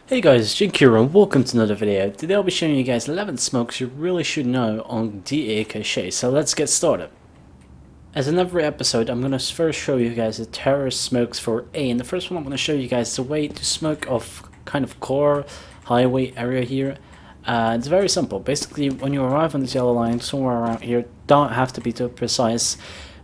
Hey guys, Jink here and welcome to another video. Today I'll be showing you guys 11 smokes you really should know on DA Cache, so let's get started. As in every episode, I'm going to first show you guys the terrorist smokes for A, and the first one I'm going to show you guys the way to smoke off kind of core highway area here. It's very simple. Basically, when you arrive on this yellow line, somewhere around here, don't have to be too precise.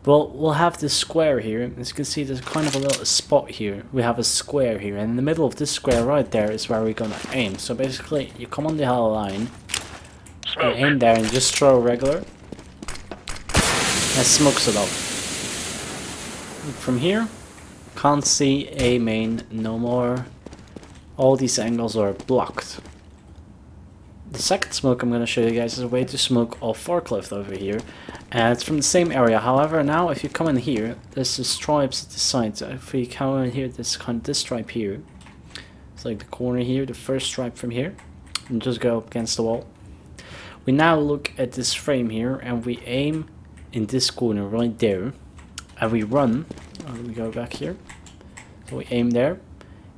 Well, we'll have this square here. As you can see, there's kind of a little spot here. We have a square here, and in the middle of this square right there is where we're gonna aim. So basically, you come on the yellow line, you aim there, and just throw regular, and smokes it off. From here, can't see A main no more. All these angles are blocked. The second smoke I'm going to show you guys is a way to smoke off forklift over here, and it's from the same area. However, now if you come in here, there's the stripes at the side. So if we come in here, this stripe here, it's like the corner here, the first stripe from here, and just go up against the wall. We now look at this frame here, and we aim in this corner right there, and we run. Let me go back here. So we aim there,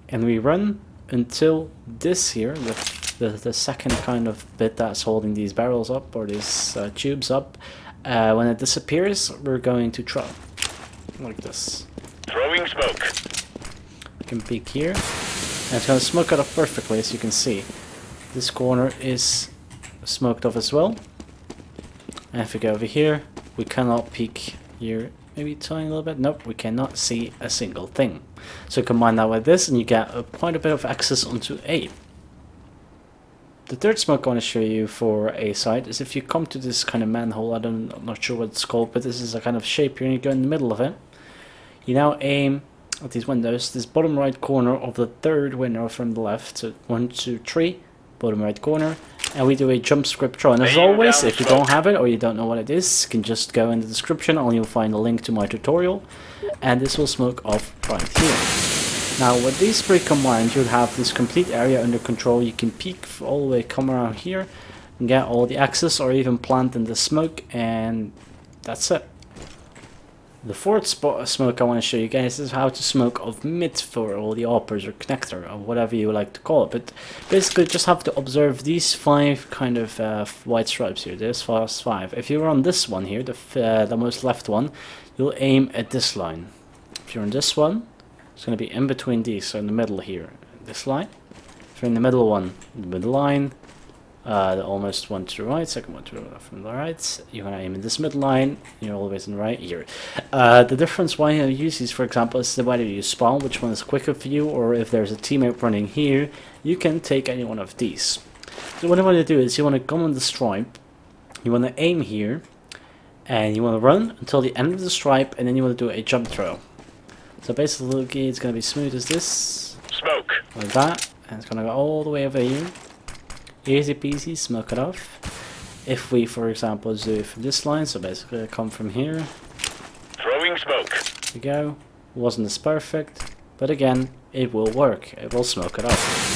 and we run until this here, the second kind of bit that's holding these barrels up, or these tubes up. When it disappears, we're going to throw like this. Throwing smoke. You can peek here, and it's going to smoke it off perfectly. As you can see, this corner is smoked off as well. And if we go over here, we cannot peek here. Maybe tiny little bit. Nope, we cannot see a single thing. So combine that with this, and you get quite a bit of access onto A. The third smoke I want to show you for A side is if you come to this kind of manhole. I'm not sure what it's called, but this is a kind of shape here, and you go in the middle of it. You now aim at these windows, this bottom right corner of the third window from the left. So 1, 2, 3, bottom right corner, and we do a jump script throw. And as always, if you don't have it or you don't know what it is, you can just go in the description and you'll find a link to my tutorial, and this will smoke off right here. Now with these three combined, you'll have this complete area under control. You can peek all the way, come around here, and get all the access, or even plant in the smoke, and that's it. The fourth smoke I want to show you guys is how to smoke off mid for all the uppers or connector, or whatever you like to call it. But basically just have to observe these 5 kind of white stripes here. There's 5. If you're on this one here, the most left one, you'll aim at this line. If you're on this one, it's going to be in between these, so in the middle here, this line. If you're in the middle one, the middle line, the almost one to the right, second one to the left from the right, you're going to aim in this middle line, and you're always in the right here. The difference why you use these, for example, is whether you spawn, which one is quicker for you, or if there's a teammate running here, you can take any one of these. So what I want to do is you want to come on the stripe, you want to aim here, and you want to run until the end of the stripe, and then you want to do a jump throw. So basically it's going to be smooth as this, smoke, like that, and it's going to go all the way over here. Easy peasy, smoke it off. If we, for example, do it from this line, so basically I come from here. Throwing smoke. There we go. Wasn't as perfect, but again, it will work. It will smoke it off.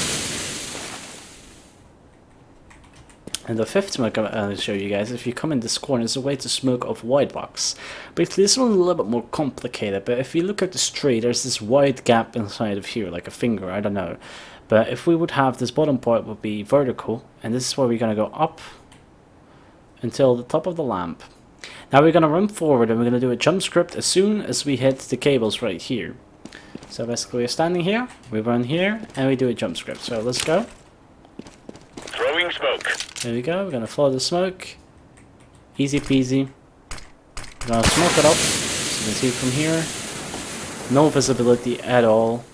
And the fifth smoke I'm going to show you guys, if you come in this corner, is a way to smoke off white box. Basically, this one's a little bit more complicated, but if you look at this tree, there's this white gap inside of here, like a finger, I don't know. But if we would have this bottom part would be vertical, and this is where we're going to go up until the top of the lamp. Now we're going to run forward, and we're going to do a jump script as soon as we hit the cables right here. So basically we're standing here, we run here, and we do a jump script. So let's go. Throwing smoke. There we go, we're going to follow the smoke. Easy peasy. We're going to smoke it up, so you can see from here. No visibility at all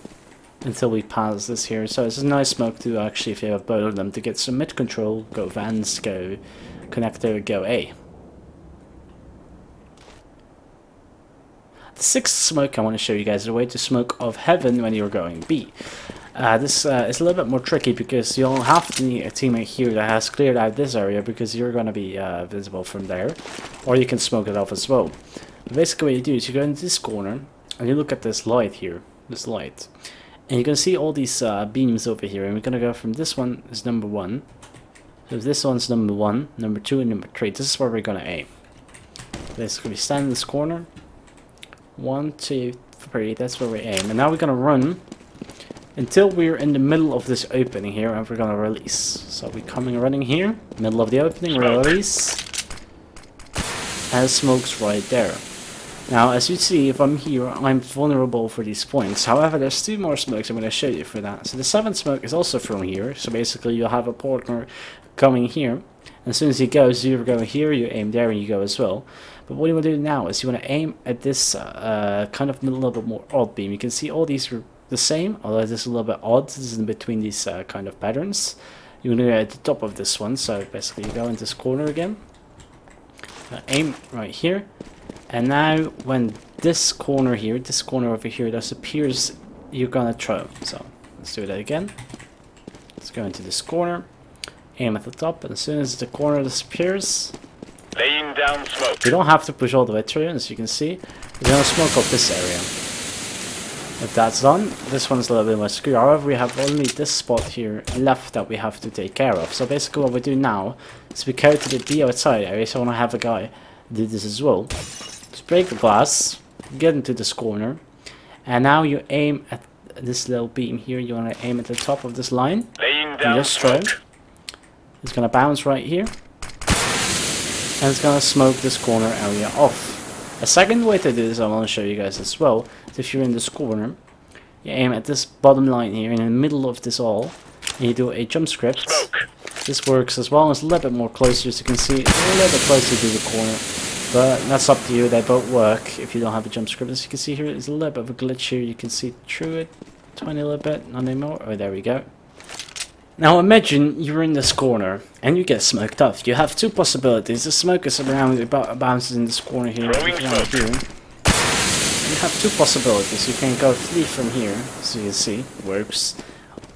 until we pass this here. So it's a nice smoke to actually, if you have both of them, to get some mid control, go vans, go connector, go A. The sixth smoke I want to show you guys is a way to smoke off heaven when you're going B. This is a little bit more tricky because you'll have to need a teammate here that has cleared out this area, because you're going to be visible from there, or you can smoke it off as well. But basically what you do is you go into this corner and you look at this light here, this light, and you can see all these beams over here, and we're going to go from this one is number 1. So if this one's number 1, number 2, and number 3, this is where we're going to aim. Basically we stand in this corner, 1, 2, 3, that's where we aim, and now we're going to run until we're in the middle of this opening here, and we're gonna release. So we're coming running here, middle of the opening, we release, and smoke's right there. Now, as you see, if I'm here, I'm vulnerable for these points. However, there's 2 more smokes I'm going to show you for that. So the 7th smoke is also from here. So basically, you'll have a partner coming here. And as soon as he goes, you're going here, you aim there, and you go as well. But what you want to do now is you want to aim at this kind of a little bit more odd beam. You can see all these are the same, although this is a little bit odd. This is in between these kind of patterns. You want to go at the top of this one. So basically, you go in this corner again. Aim right here. And now, when this corner here, this corner over here disappears, you're gonna throw. So, let's do that again. Let's go into this corner, aim at the top, and as soon as the corner disappears, laying down smoke. you don't have to push all the way through, as you can see. We're gonna smoke up this area. If that's done, this one's a little bit more screwy. However, we have only this spot here left that we have to take care of. So basically what we do now is we go to the outside area, so I wanna have a guy do this as well. Just break the glass, get into this corner, and now you aim at this little beam here. You want to aim at the top of this line. Laying down just throw. It's going to bounce right here, and it's going to smoke this corner area off. A second way to do this I want to show you guys as well is if you're in this corner, you aim at this bottom line here in the middle of this all, and you do a jump script. Smoke. This works as well. It's a little bit more closer, as you can see. It's a little bit closer to the corner. But that's up to you, they both work if you don't have a jump script. As you can see here, there's a little bit of a glitch here. You can see through it, tiny little bit, not anymore. Oh, there we go. Now imagine you're in this corner and you get smoked off. You have 2 possibilities. The smoke is around, it bounces in this corner here, Throwing around here. You have 2 possibilities. You can go flee from here, so you can see, works.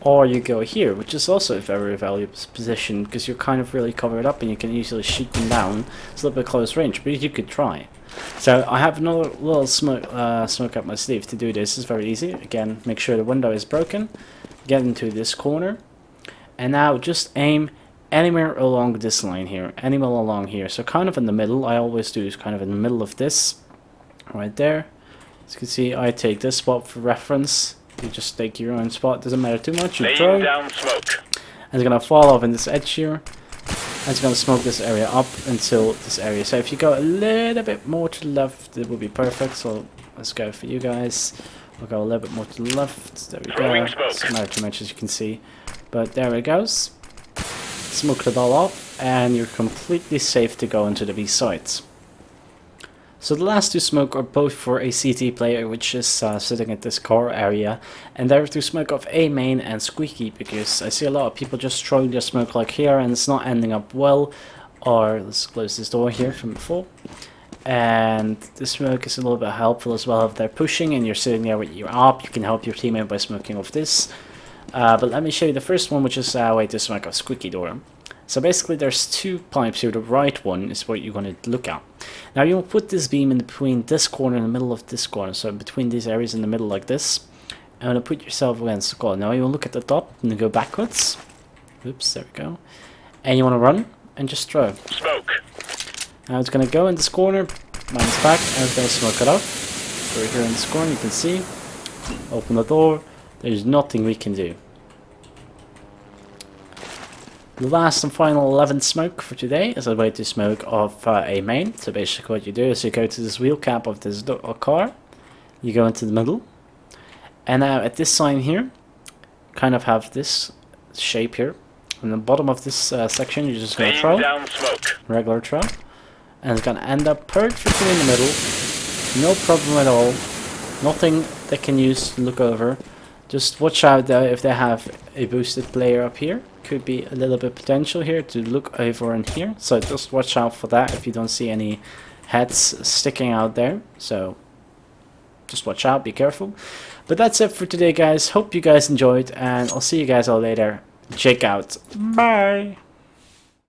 Or you go here, which is also a very valuable position because you're kind of really covered up and you can easily shoot them down. It's a little bit close range, but you could try. So I have another little smoke up my sleeve to do this. It's very easy. Again, make sure the window is broken. Get into this corner, and now just aim anywhere along this line here, anywhere along here. So kind of in the middle. I always do is kind of in the middle of this, right there. As you can see, I take this spot for reference. You just take your own spot, doesn't matter too much. You throw, down smoke. and it's gonna fall off in this edge here, and it's gonna smoke this area up until this area. So if you go a little bit more to the left, it would be perfect. So let's go for you guys. We'll go a little bit more to the left. There we go. Doesn't matter too much, as you can see, but there it goes. Smoke it all off, and you're completely safe to go into the B sides. So the last 2 smoke are both for a CT player, which is sitting at this car area, and they're to smoke off A main and squeaky, because I see a lot of people just throwing their smoke like here and it's not ending up well. Or let's close this door here from before. And the smoke is a little bit helpful as well if they're pushing and you're sitting there with your AWP. You can help your teammate by smoking off this. But let me show you the first one, which is a way to smoke off squeaky door. So basically there's 2 pipes here. The right one is what you're going to look at. Now you will put this beam in between this corner and the middle of this corner. So between these areas in the middle like this. And to put yourself against the corner. Now you will look at the top and go backwards. Oops, there we go. And you want to run and just throw. Smoke. Now it's going to go in this corner. Mine's back and it's going to smoke it up. So we're here in this corner, you can see. Open the door. There's nothing we can do. The last and final 11th smoke for today is a way to smoke off a main. So basically what you do is you go to this wheel cap of this car, you go into the middle, and now at this sign here, kind of have this shape here. On the bottom of this section, you're just going to throw, down smoke. regular throw, and it's going to end up perfectly in the middle, no problem at all, nothing they can use to look over. Just watch out though if they have a boosted player up here. Could be a little bit potential here to look over in here. So just watch out for that if you don't see any heads sticking out there. So just watch out, be careful. But that's it for today guys. Hope you guys enjoyed and I'll see you guys all later. Check out. Bye!